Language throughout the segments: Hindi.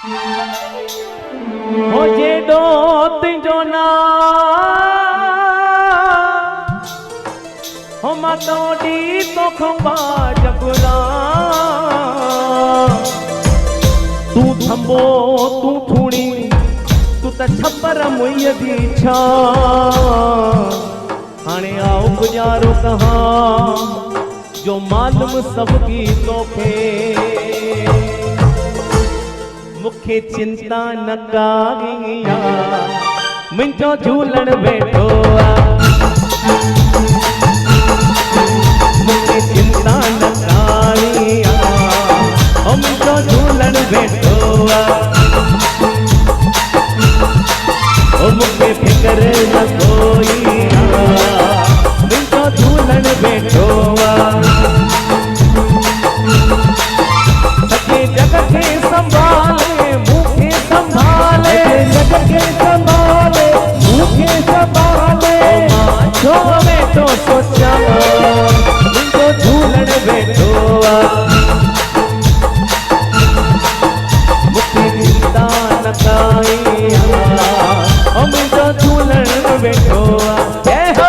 हो जेडो तुंहिंजो ना हो मां तोड़ी तोखों जगुला तू थंबो तू थूणी तू त छपर मुई दी छा हाणे आओ गुजारो कहाँ जो मालूम सबकी तोखे मुखे चिंता न कागिया मुंहिंजो झूलण वेठो मुखे चिंता न कागिया मुंहिंजो झूलण वेठो मुखे फिक्र न कोई मुंहिंजो झूलण वेठो सके जग के संभाले मुखे संभाले जग के संभाले मुखे संभाले छो वेठो सोचा मुंहिंजो झूलण वेठो मुखे चिंता न काई मुंहिंजो झूलण वेठो जय हो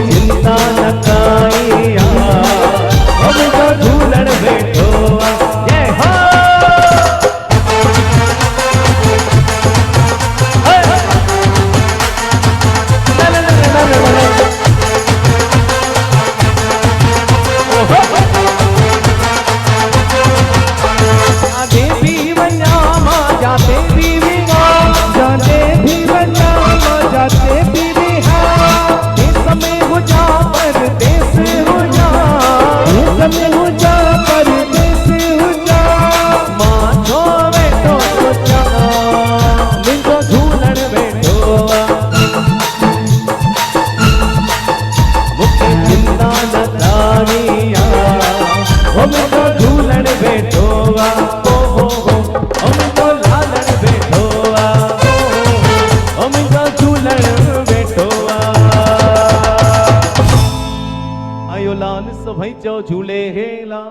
चिंता न काई मुंहिंजो झूलण वेठो जय हो आगे भी वञा मां जाते भी विया जाते भी वञा मां जाते भी झूलण वेठो लालण वेठो झूलण वेठो आयो लाल सभई चो झूले हेला।